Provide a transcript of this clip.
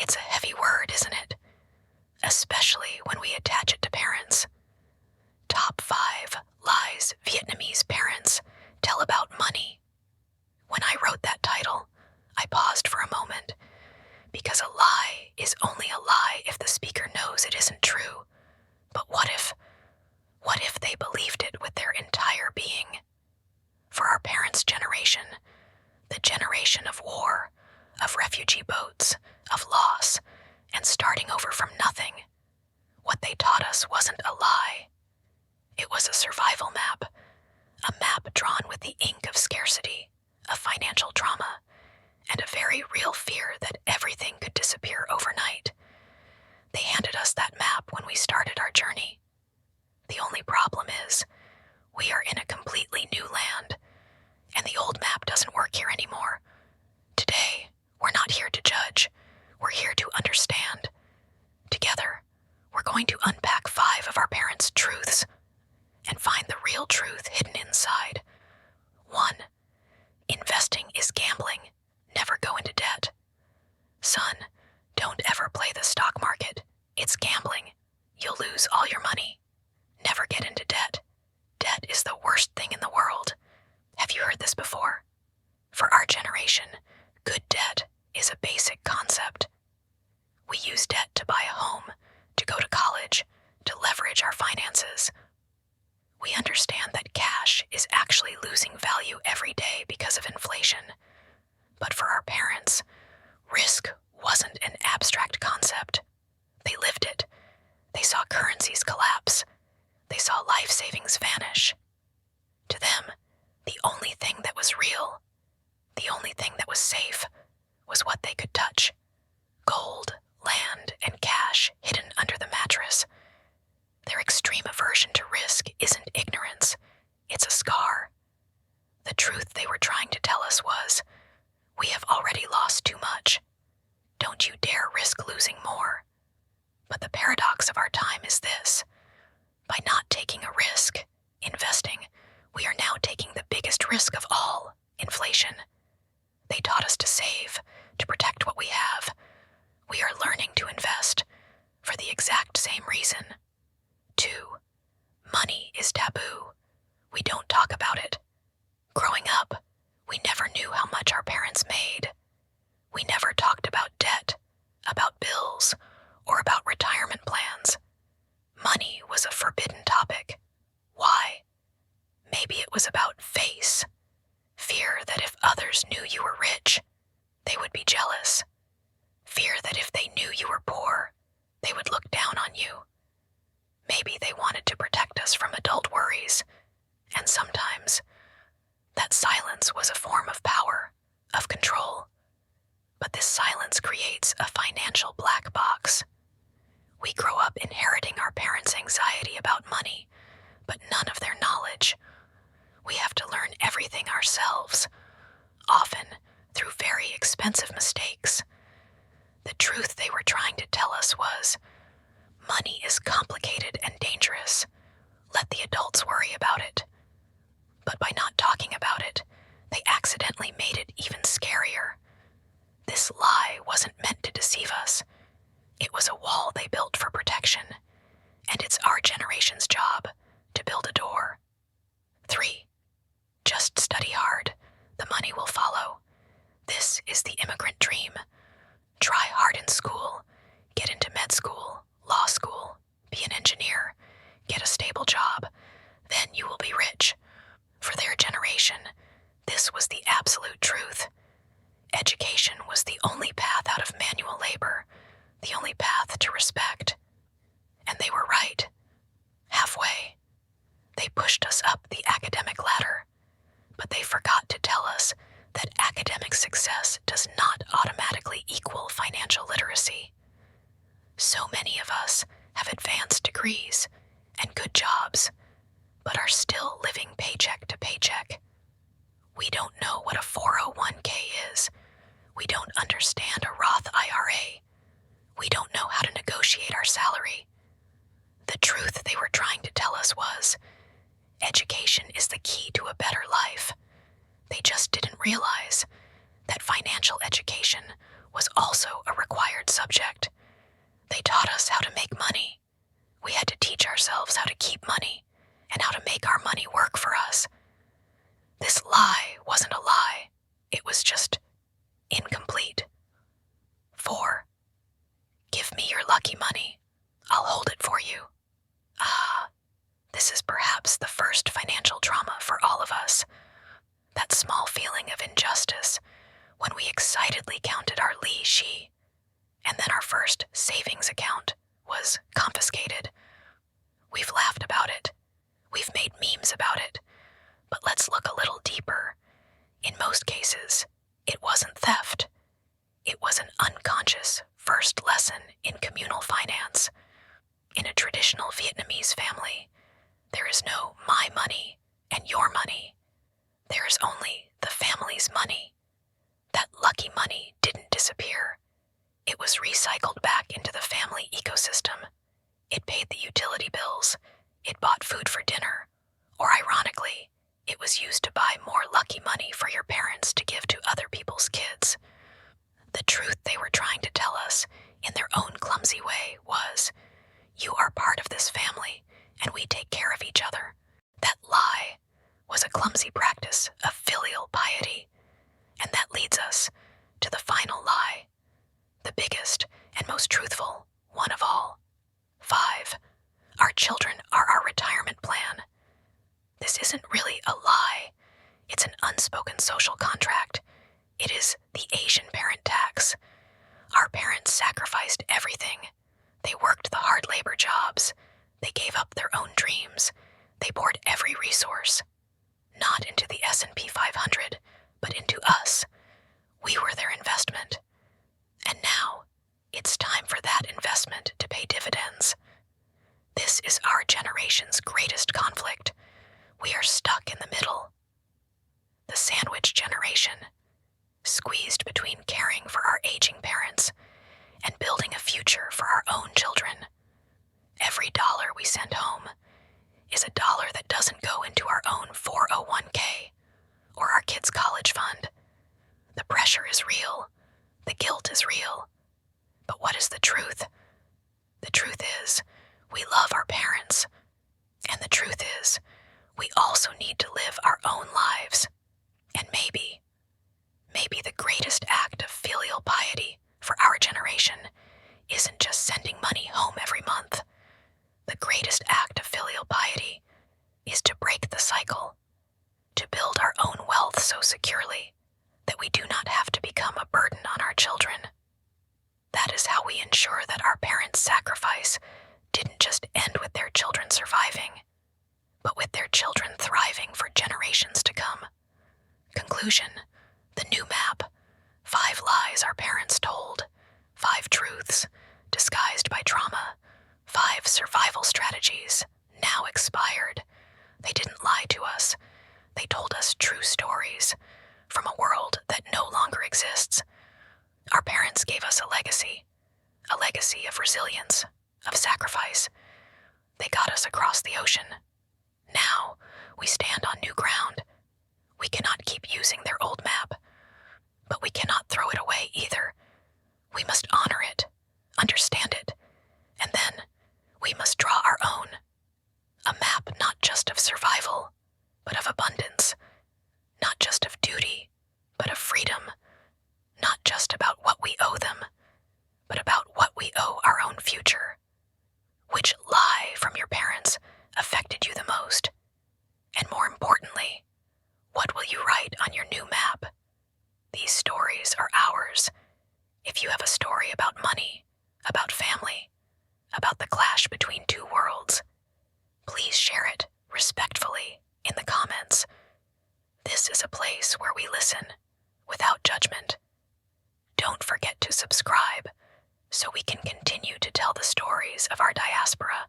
It's a heavy word, isn't it? Especially when we attach it to parents. Top 5 lies Vietnamese parents tell about money. When I wrote that title, I paused for a moment, because a lie is only a lie if the speaker knows it isn't true. But what if they believed it with their entire being? For our parents' generation, the generation of war, of refugee boats, of loss, and starting over from nothing, what they taught us wasn't a lie. It was a survival map, a map drawn with the ink of scarcity, of financial trauma, and a very real fear that everything could disappear overnight. They handed us that map when we started our journey. The only problem is, we are in a completely new land, and the old map doesn't work here anymore. Today, we're not here to judge. We're here to understand. Together, we're going to unpack 5 of our parents' truths and find the real truth hidden inside. 1. Investing is gambling. Never go into debt. Son, don't ever play the stock market. It's gambling. You'll lose all your money. Never get into debt. Debt is the worst thing in the world. Have you heard this before? For our generation, good debt is a basic concept. We use debt to buy a home, to go to college, to leverage our finances. We understand that cash is actually losing value every day because of inflation. But for our parents, risk wasn't an abstract concept. They lived it. They saw currencies collapse. They saw life savings vanish. To them, the only thing that was real, the only thing that was safe, was what they could touch. Gold, land, and cash hidden under the mattress. Their extreme aversion to risk isn't ignorance, it's a scar. The truth they were trying to tell us was, we have already lost too much. Don't you dare risk losing more. But the paradox of our time is this. By not taking a risk, investing, we are now taking the biggest risk of all, inflation. They taught us to save, to protect what we have. We are learning to invest, for the exact same reason. 2. Money is taboo. We don't talk about it. Growing up, we never knew how much our parents made. We never talked about debt, about bills, or about retirement plans. Money was a forbidden topic. Why? Maybe it was about face. Fear that if others knew you were rich, they would be jealous. Fear that if they knew you were poor, they would look down on you. Maybe they wanted to protect us from adult worries, and sometimes that silence was a form of power, of control. But this silence creates a financial black box. We grow up inheriting our parents' anxiety about money, but none of their knowledge. We have to learn everything ourselves, often through very expensive mistakes. The truth they were trying to tell us was, money is complicated and dangerous. Let the adults worry about it. But by not talking about it, they accidentally made it even scarier. This lie wasn't meant to deceive us. It was a wall they built for protection, and it's our generation's job to build a door. 3. Just study hard. The money will follow. This is the immigrant dream. Try hard in school. Get into med school, law school, be an engineer, get a stable job. Then you will be rich. For their generation, this was the absolute truth. Education was the only path out of manual labor, the only path to respect. And they were right. Halfway. ourselves how to keep money and how to make our money work for us. This lie wasn't a lie. It was just incomplete. 4. Give me your lucky money. I'll hold it for you. This is perhaps the first financial trauma for all of us. That small feeling of injustice when we excitedly counted our li-shi, and then our first savings account was confiscated. We've laughed about it. We've made memes about it. But let's look a little deeper. In most cases, it wasn't theft. It was an unconscious first lesson in communal finance. In a traditional Vietnamese family, there is no my money and your money. There is only the family's money. That lucky money didn't disappear. It was recycled back into the family ecosystem. It paid the utility bills. It bought food for dinner. Or ironically, it was used to buy more lucky money for your parents to give to other people's kids. The truth they were trying to tell us in their own clumsy way was, you are part of this family, and we take care of each other. That lie was a clumsy practice of filial piety, and that leads us to the final lie, the biggest and most truthful one of all. 5. Our children are our retirement plan. This isn't really a lie. It's an unspoken social contract. It is the Asian parent tax. Our parents sacrificed everything. They worked the hard labor jobs. They gave up their own dreams. They poured every resource, not into the S&P 500, but into us. We were their investment. And now, it's time for that investment to pay dividends. This is our generation's greatest conflict. We are stuck in the middle. The sandwich generation, squeezed between caring for our aging parents and building a future for our own children. Every dollar we send home is a dollar that doesn't go into our own 401k or our kids' college fund. The pressure is real. The guilt is real. But what is the truth? The truth is, we love our parents. And the truth is, we also need to live our own lives. And maybe the greatest act of filial piety for our generation isn't just sending money home every month. The greatest act of filial piety is to break the cycle, to build our own wealth so securely that we do not have to become a burden on our children. That is how we ensure that our parents' sacrifice didn't just end with their children surviving, but with their children thriving for generations to come. Conclusion: the new map. 5 lies our parents told. 5 truths disguised by trauma. 5 survival strategies now expired. They didn't lie to us. They told us true stories from a world that no longer exists. Our parents gave us a legacy of resilience, of sacrifice. They got us across the ocean. Now we stand on new ground. We cannot keep using their old map, but we cannot throw it away either. We must honor it, understand it, and then we must draw our own. A map not just of survival, but of abundance. Not just of duty, but of freedom. Not just about what we owe them, but about what we owe our own future. Which lie from your parents affected you the most? And more importantly, what will you write on your new map? These stories are ours. If you have a story about money, about family, about the clash between two worlds, please share it respectfully in the comments. This is a place where we listen without judgment. Don't forget to subscribe so we can continue to tell the stories of our diaspora.